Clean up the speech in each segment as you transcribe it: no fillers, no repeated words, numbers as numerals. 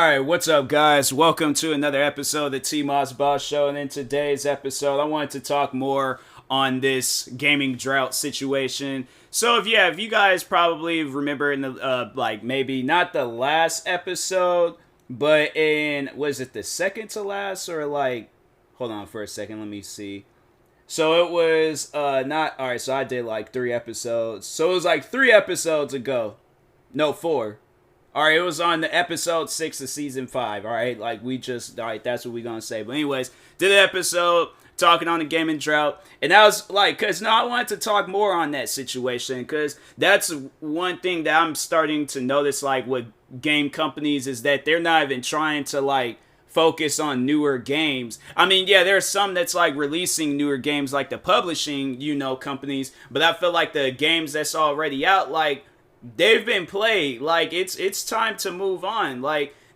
Alright, what's up, guys? Welcome to another episode of the TMossBoss Show. And in today's episode, I wanted to talk more on this gaming drought situation. So, if you guys probably remember in the, maybe not the last episode, but was it the second to last, or hold on for a second, let me see. So it was, alright, so I did 3 episodes. So it was 3 episodes ago. No, 4. Alright, it was on the episode 6 of season 5, alright? Alright, that's what we're gonna say. But anyways, did an episode talking on the gaming drought. And that was I wanted to talk more on that situation. Because that's one thing that I'm starting to notice, with game companies, is that they're not even trying to, focus on newer games. I mean, yeah, there's some that's releasing newer games, like the publishing, companies. But I feel like the games that's already out, they've been played. It's time to move on.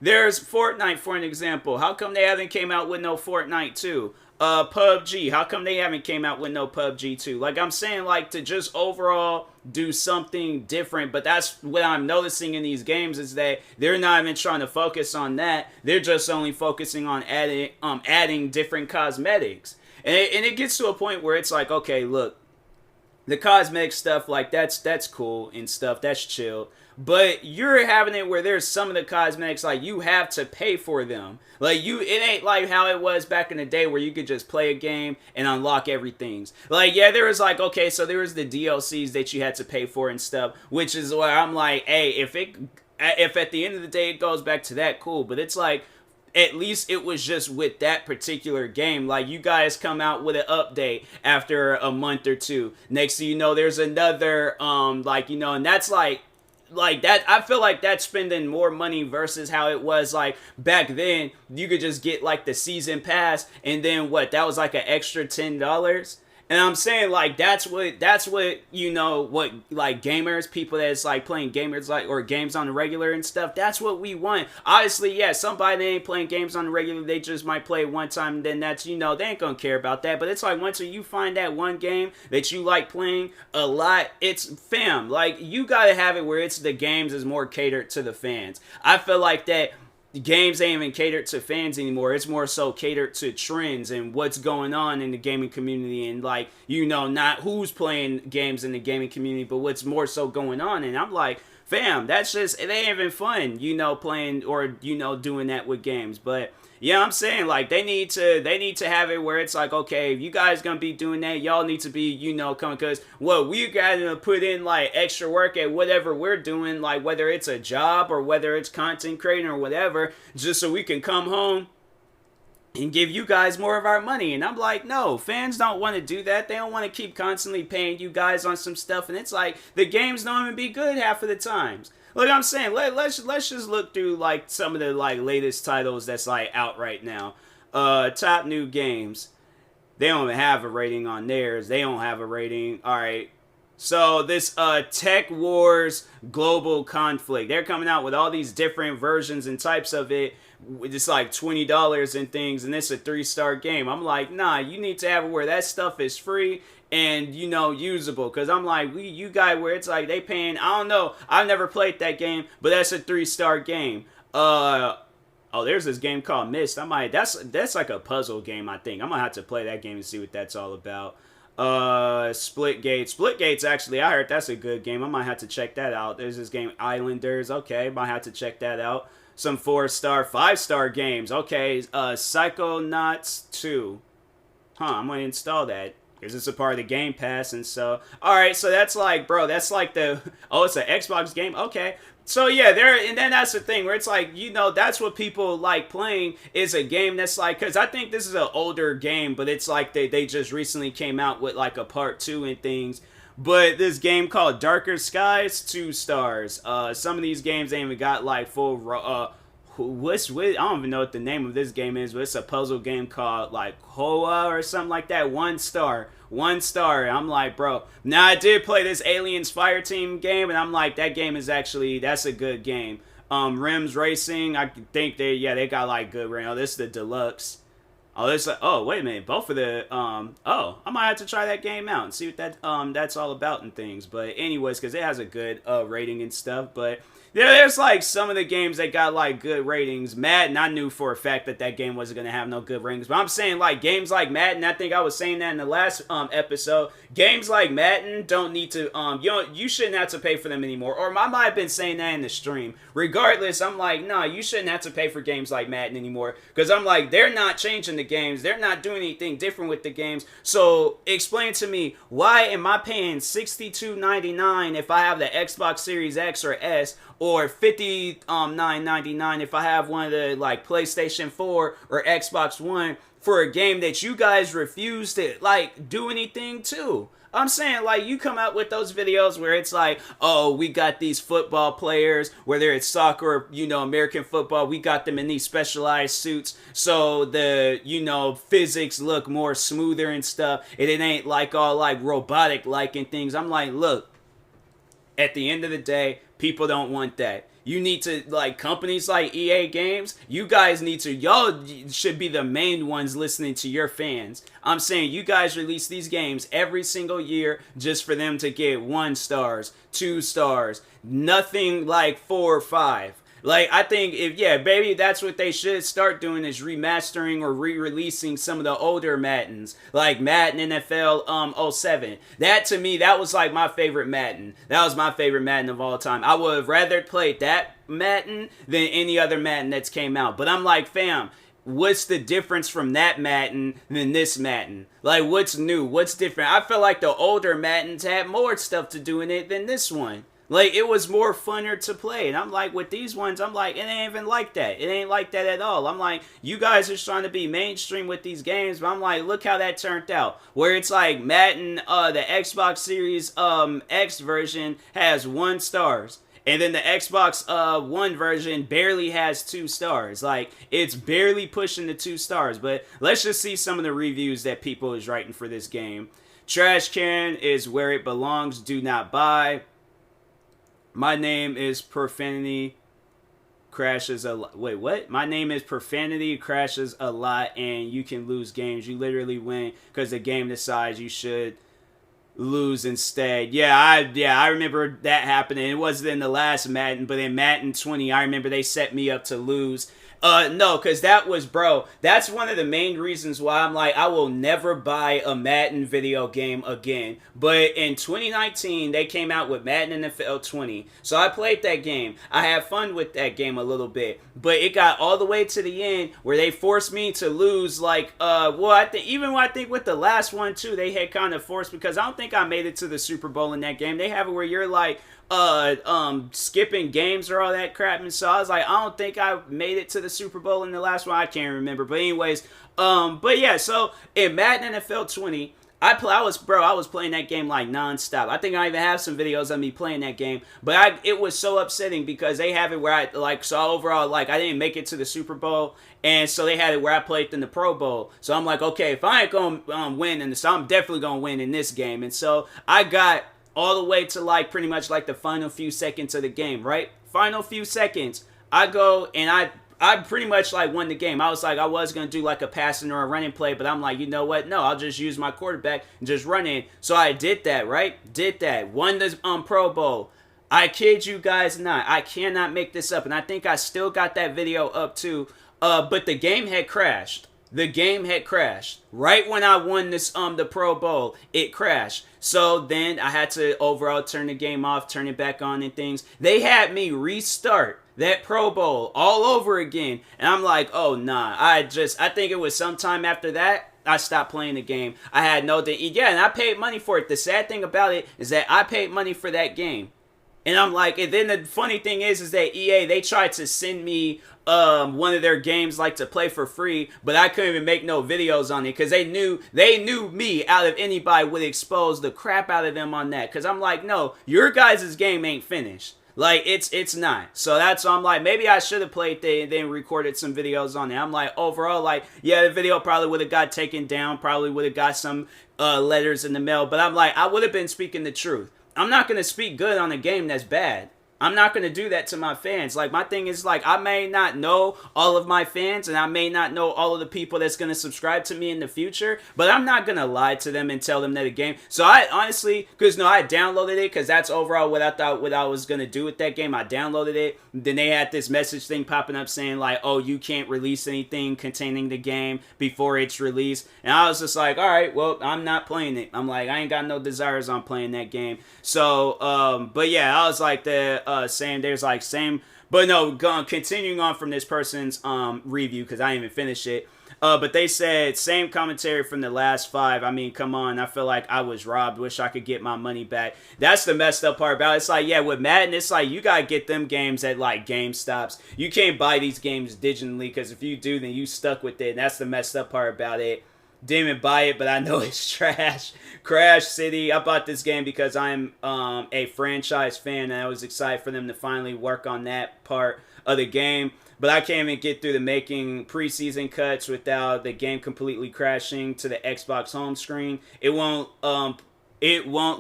There's Fortnite, for an example. How come they haven't came out with no Fortnite 2? PUBG. How come they haven't came out with no PUBG 2? I'm saying, to just overall do something different. But that's what I'm noticing in these games, is that they're not even trying to focus on that. They're just only focusing on adding different cosmetics. And it gets to a point where it's okay, look, the cosmetic stuff, that's cool and stuff, that's chill. But you're having it where there's some of the cosmetics, you have to pay for them. It ain't like how it was back in the day where you could just play a game and unlock everything. There was okay, so there was the DLCs that you had to pay for and stuff, which is where I'm hey, if at the end of the day it goes back to that, cool. But it's at least it was just with that particular game. You guys come out with an update after a month or two. Next thing you know, there's another, and that's that. I feel like that's spending more money versus how it was back then. You could just get the season pass, and then that was an extra $10. And I'm saying that's what gamers, people that's playing gamers or games on the regular and stuff, that's what we want. Obviously, yeah, somebody that ain't playing games on the regular, they just might play it one time, and then that's they ain't gonna care about that. But it's once you find that one game that you like playing a lot, it's fam. You gotta have it where it's the games is more catered to the fans. I feel like that games ain't even catered to fans anymore. It's more so catered to trends and what's going on in the gaming community, and not who's playing games in the gaming community, but what's more so going on. And I'm fam, that's just, it ain't even fun, playing or doing that with games. But yeah, I'm saying they need to have it where it's okay, if you guys gonna be doing that, y'all need to be coming, because we gotta put in extra work at whatever we're doing, whether it's a job or whether it's content creating or whatever, just so we can come home and give you guys more of our money. And I'm no, fans don't want to do that. They don't want to keep constantly paying you guys on some stuff, and it's the games don't even be good half of the times. Look, I'm saying, let's just look through some of the latest titles that's out right now. Top new games. They don't even have a rating on theirs. They don't have a rating. All right. So this Tech Wars Global Conflict, they're coming out with all these different versions and types of it. It's $20 and things, and it's a 3-star game. I'm nah, you need to have it where that stuff is free and usable, because I'm you guys where it's they paying, I don't know, I've never played that game, but that's a 3-star game. Oh, there's this game called Myst. That's a puzzle game, I think. I'm gonna have to play that game and see what that's all about. Splitgates, actually, I heard that's a good game. I might have to check that out. There's this game Islanders. Okay, might have to check that out. Some 4-star, 5-star games. Okay, Psychonauts 2. I'm gonna install that, because it's a part of the Game Pass. And so, alright, so that's bro, that's the, oh, it's an Xbox game? Okay. So yeah, and then that's the thing where it's that's what people like playing, is a game that's because I think this is an older game, but it's they just recently came out with a part 2 and things. But this game called Darker Skies, 2 stars. Some of these games ain't even got full I don't even know what the name of this game is, but it's a puzzle game called Hoa or something like that. 1 star. 1 star. I'm bro. Now, I did play this Aliens Fireteam game, and I'm that game is actually, that's a good game. Rims Racing, I think they got good right now. This is the deluxe. Oh, this oh, wait a minute. Both of the I might have to try that game out and see what that's all about and things. But anyways, because it has a good rating and stuff. But There's like some of the games that got like good ratings. Madden, I knew for a fact that that game wasn't gonna have no good ratings. But I'm saying like games like Madden. I think I was saying that in the last episode. Games like Madden don't need to you shouldn't have to pay for them anymore. Or I might have been saying that in the stream. Regardless, I'm like, nah, you shouldn't have to pay for games like Madden anymore. Because I'm like, they're not changing the games. They're not doing anything different with the games. So explain to me, why am I paying $62.99 if I have the Xbox Series X or S, or $59.99 if I have one of the like PlayStation 4 or Xbox One, for a game that you guys refuse to like do anything to? I'm saying, like, you come out with those videos where it's like, oh, we got these football players, whether it's soccer or, American football, we got them in these specialized suits, so the, physics look more smoother and stuff, and it ain't like all like robotic-like and things. I'm like, look, at the end of the day, people don't want that. You need to, like, companies like EA Games, you guys need to, y'all should be the main ones listening to your fans. I'm saying you guys release these games every single year just for them to get 1 stars, 2 stars, nothing like 4 or 5. Like, I think baby, that's what they should start doing, is remastering or re-releasing some of the older Maddens, like Madden NFL 07. That, to me, that was like my favorite Madden. That was my favorite Madden of all time. I would have rather played that Madden than any other Madden that's came out. But I'm like, fam, what's the difference from that Madden than this Madden? Like, what's new? What's different? I feel like the older Maddens had more stuff to do in it than this one. Like, it was more funner to play. And I'm like, with these ones, I'm like, it ain't even like that. It ain't like that at all. I'm like, you guys are trying to be mainstream with these games, but I'm like, look how that turned out. Where it's like Madden, the Xbox Series X version has 1 stars. And then the Xbox One version barely has 2 stars. Like, it's barely pushing the 2 stars. But let's just see some of the reviews that people is writing for this game. Trash can is where it belongs. Do not buy. My name is Profanity crashes a lot. Wait, what? My name is Profanity crashes a lot, and you can lose games. You literally win because the game decides you should lose instead. Yeah, I remember that happening. It wasn't in the last Madden, but in Madden 20, I remember they set me up to lose. No, because that was, bro, that's one of the main reasons why I'm like, I will never buy a Madden video game again. But in 2019, they came out with Madden NFL 20. So I played that game. I had fun with that game a little bit. But it got all the way to the end where they forced me to lose, like, I think with the last one, too, they had kind of forced, because I don't think I made it to the Super Bowl in that game. They have it where you're like, skipping games or all that crap, and so I was like, I don't think I made it to the Super Bowl in the last one. I can't remember, but anyways, but yeah, so in Madden NFL 20, I was playing that game like non-stop. I think I even have some videos of me playing that game, but it was so upsetting because they have it where I didn't make it to the Super Bowl, and so they had it where I played in the Pro Bowl. So I'm like, okay, if I ain't gonna win in this, I'm definitely gonna win in this game, and so I got all the way to like pretty much like the final few seconds of the game, right? Final few seconds, I go and I pretty much like won the game. I was like, I was going to do like a passing or a running play, but I'm like, you know what? No, I'll just use my quarterback and just run in. So I did that, right? Did that. Won the Pro Bowl. I kid you guys not. I cannot make this up. And I think I still got that video up too. But the game had crashed. The game had crashed. Right when I won this the Pro Bowl, it crashed. So then I had to overall turn the game off, turn it back on and things. They had me restart that Pro Bowl all over again. And I'm like, oh nah. I think it was sometime after that, I stopped playing the game. I had and I paid money for it. The sad thing about it is that I paid money for that game. And I'm like, and then the funny thing is that EA, they tried to send me one of their games like to play for free, but I couldn't even make no videos on it because they knew me out of anybody would expose the crap out of them on that. Because I'm like, no, your guys' game ain't finished. Like, it's not. So that's why I'm like, maybe I should have played and then recorded some videos on it. I'm like, overall, like, yeah, the video probably would have got taken down, probably would have got some letters in the mail, but I'm like, I would have been speaking the truth. I'm not going to speak good on a game that's bad. I'm not going to do that to my fans. Like, my thing is, like, I may not know all of my fans and I may not know all of the people that's going to subscribe to me in the future, but I'm not going to lie to them and tell them that a game. So I honestly, because no, I downloaded it because that's overall what I thought what I was going to do with that game. I downloaded it. Then they had this message thing popping up saying, like, oh, you can't release anything containing the game before it's released. And I was just like, all right, well, I'm not playing it. I'm like, I ain't got no desires on playing that game. So, but yeah, I was like saying there's like same, but no, continuing on from this person's review because I didn't even finish it. But they said same commentary from the last 5. I mean, come on, I feel like I was robbed. Wish I could get my money back. That's the messed up part about it. It's like, yeah, with Madden, it's like you gotta get them games at like GameStops. You can't buy these games digitally because if you do, then you stuck with it. And that's the messed up part about it. Didn't even buy it, but I know it's trash. Crash City. I bought this game because I'm a franchise fan, and I was excited for them to finally work on that part of the game. But I can't even get through the making preseason cuts without the game completely crashing to the Xbox home screen. It won't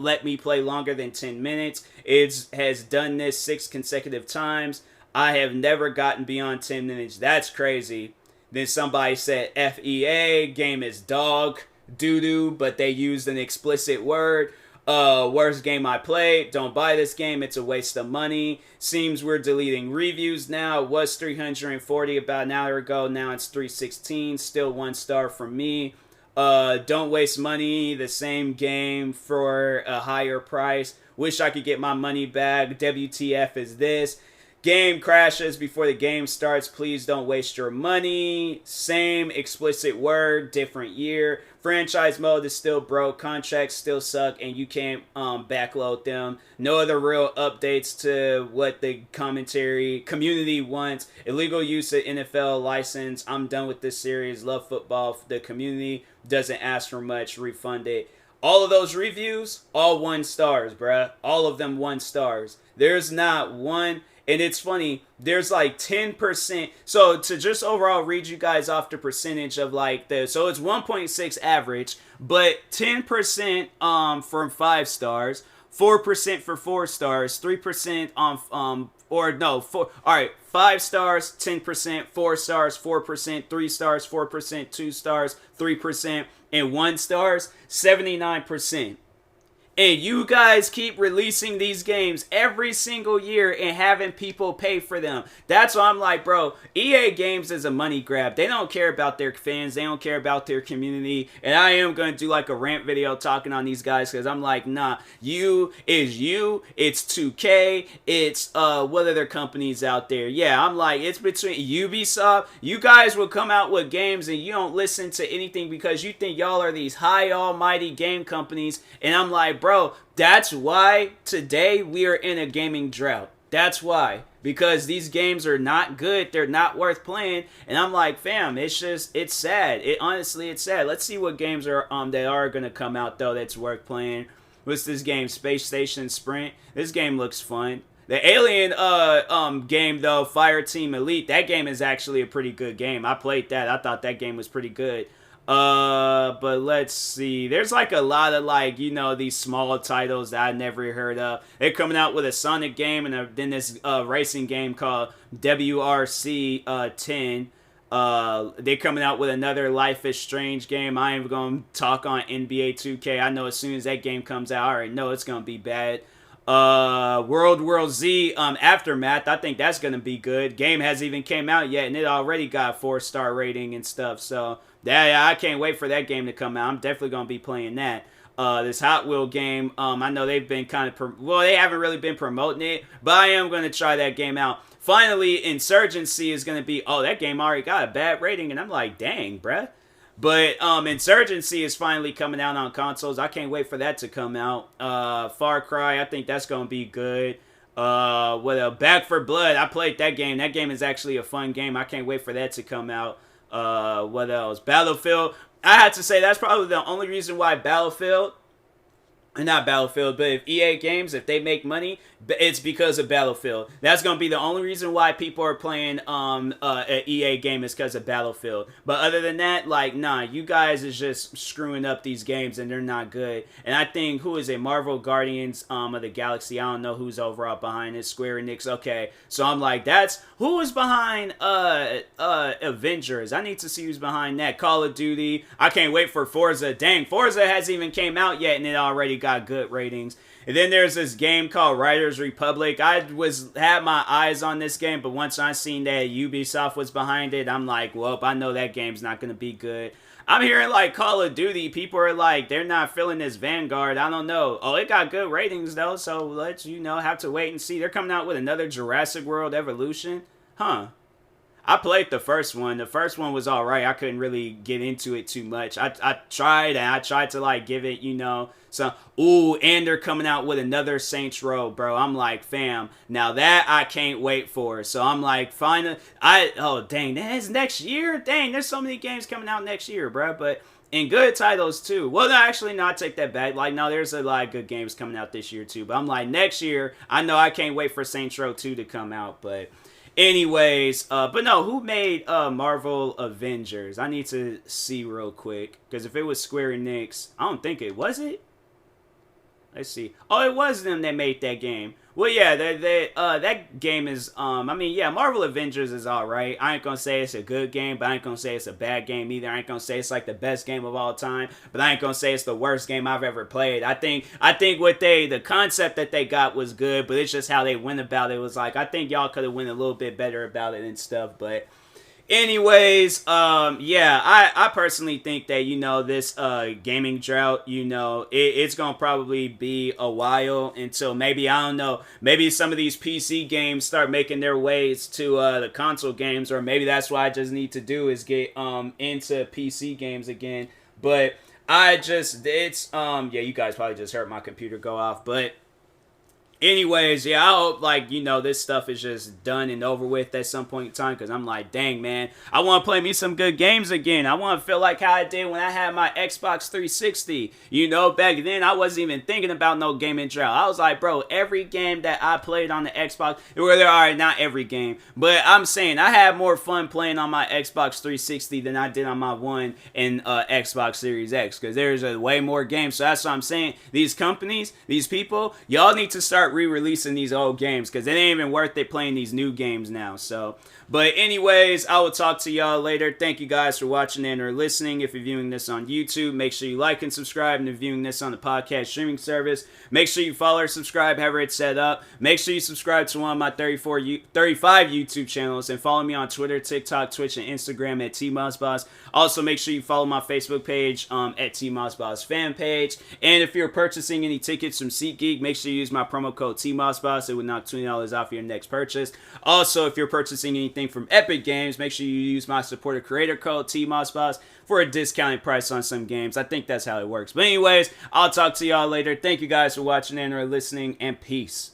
let me play longer than 10 minutes. It has done this 6 consecutive times. I have never gotten beyond 10 minutes. That's crazy. Then somebody said FEA, game is dog, doo-doo, but they used an explicit word. Worst game I played. Don't buy this game. It's a waste of money. Seems we're deleting reviews now. It was 340 about an hour ago. Now it's 316. Still 1 star from me. Don't waste money. The same game for a higher price. Wish I could get my money back. WTF is this? Game crashes before the game starts. Please don't waste your money. Same explicit word, different year. Franchise mode is still broke. Contracts still suck, and you can't backload them. No other real updates to what the community wants. Illegal use of NFL license. I'm done with this series. Love football. The community doesn't ask for much. Refund it. All of those reviews, all 1 stars, bruh. All of them 1 stars. There's not one. And it's funny, there's like 10%. So to just overall read you guys off the percentage of like so it's 1.6 average, but 10% from 5 stars, 4% for 4 stars, 3% on or no, 4. All right, 5 stars, 10%, 4 stars, 4%, 3 stars, 4%, 2 stars, 3%, and 1 stars, 79%. And you guys keep releasing these games every single year and having people pay for them. That's why I'm like, bro, EA Games is a money grab. They don't care about their fans. They don't care about their community. And I am going to do like a rant video talking on these guys because I'm like, nah, it's 2K, it's what other companies out there. Yeah, I'm like, it's between Ubisoft. You guys will come out with games and you don't listen to anything because you think y'all are these high almighty game companies. And I'm like, bro, that's why today we are in a gaming drought. That's why. Because these games are not good. They're not worth playing. And I'm like, fam, it's sad. Honestly, it's sad. Let's see what games are that are going to come out, though, that's worth playing. What's this game? Space Station Sprint. This game looks fun. The Alien game, though, Fireteam Elite, that game is actually a pretty good game. I played that. I thought that game was pretty good. But let's see. There's like a lot of like, these small titles that I never heard of. They're coming out with a Sonic game and then this racing game called WRC 10. They're coming out with another Life is Strange game. I ain't gonna talk on NBA 2K. I know as soon as that game comes out, I already know it's gonna be bad. World War Z Aftermath, I think that's gonna be good. Game hasn't even came out yet and it already got a 4-star rating and stuff, so yeah, I can't wait for that game to come out. I'm definitely gonna be playing that. This Hot Wheel game, I know they've been kind of they haven't really been promoting it, but I am gonna try that game out. Finally, Insurgency is gonna be, that game already got a bad rating, and I'm like, dang, bruh. But Insurgency is finally coming out on consoles. I can't wait for that to come out. Far Cry, I think that's gonna be good. Back for Blood, I played that game. That game is actually a fun game. I can't wait for that to come out. What else? Battlefield. I had to say that's probably the only reason why Battlefield not Battlefield, but if EA Games, if they make money, it's because of Battlefield. That's gonna be the only reason why people are playing an EA game is because of Battlefield. But other than that, like, nah, you guys is just screwing up these games and they're not good. And I think, who is it? Marvel Guardians of the Galaxy. I don't know who's overall behind it. Square Enix. Okay, so I'm like, that's who is behind Avengers. I need to see who's behind that. Call of Duty. I can't wait for Forza. Dang, Forza hasn't even came out yet and it already got good ratings. And then there's this game called Riders Republic. I had my eyes on this game, but once I seen that Ubisoft was behind it, I'm like, well, I know that game's not going to be good. I'm hearing like Call of Duty, people are like, they're not feeling this Vanguard. I don't know. Oh, it got good ratings though, so let's, have to wait and see. They're coming out with another Jurassic World Evolution. Huh. I played the first one. The first one was alright. I couldn't really get into it too much. I tried to like give it, some. Ooh, and they're coming out with another Saints Row, bro. I'm like, fam. Now that I can't wait for. So I'm like, fine. Oh dang, that is next year. Dang, there's so many games coming out next year, bro. But and good titles too. Well, no, actually, no, I take that back. Like, no, there's a lot of good games coming out this year too. But I'm like, next year, I know I can't wait for Saints Row 2 to come out, but. Anyways, but no, who made Marvel Avengers? I need to see real quick, because if it was Square Enix, I don't think it was it. Let's see. Oh, it was them that made that game. Well, yeah, that game is, Marvel Avengers is alright. I ain't gonna say it's a good game, but I ain't gonna say it's a bad game either. I ain't gonna say it's like the best game of all time, but I ain't gonna say it's the worst game I've ever played. I think the concept that they got was good, but it's just how they went about it was like, I think y'all could have went a little bit better about it and stuff, but... Anyways, I personally think that, this gaming drought, it's going to probably be a while until maybe, I don't know, maybe some of these PC games start making their ways to the console games, or maybe that's what I just need to do is get into PC games again. But you guys probably just heard my computer go off, but... Anyways, I hope, this stuff is just done and over with at some point in time, because I'm like, dang, man, I want to play me some good games again. I want to feel like how I did when I had my Xbox 360. Back then, I wasn't even thinking about no gaming drought. I was like, bro, every game that I played on the Xbox, not every game, but I'm saying I had more fun playing on my Xbox 360 than I did on my One and Xbox Series X, because there's way more games. So that's what I'm saying. These companies, these people, y'all need to start re-releasing these old games, because it ain't even worth it playing these new games now. So, but anyways, I will talk to y'all later. Thank you guys for watching and or listening. If you're viewing this on YouTube, make sure you like and subscribe. And if you're viewing this on the podcast streaming service, make sure you follow or subscribe however it's set up. Make sure you subscribe to one of my 35 YouTube channels, and follow me on Twitter, TikTok, Twitch, and Instagram at TMossBoss. Also, make sure you follow my Facebook page at TMossBoss fan page. And if you're purchasing any tickets from SeatGeek, make sure you use my promo code TMossBoss. It would knock $20 off your next purchase. Also, if you're purchasing anything from Epic Games, make sure you use my supporter creator code TMossBoss for a discounted price on some games. I think that's how it works. But anyways, I'll talk to y'all later. Thank you guys for watching and or listening, and peace.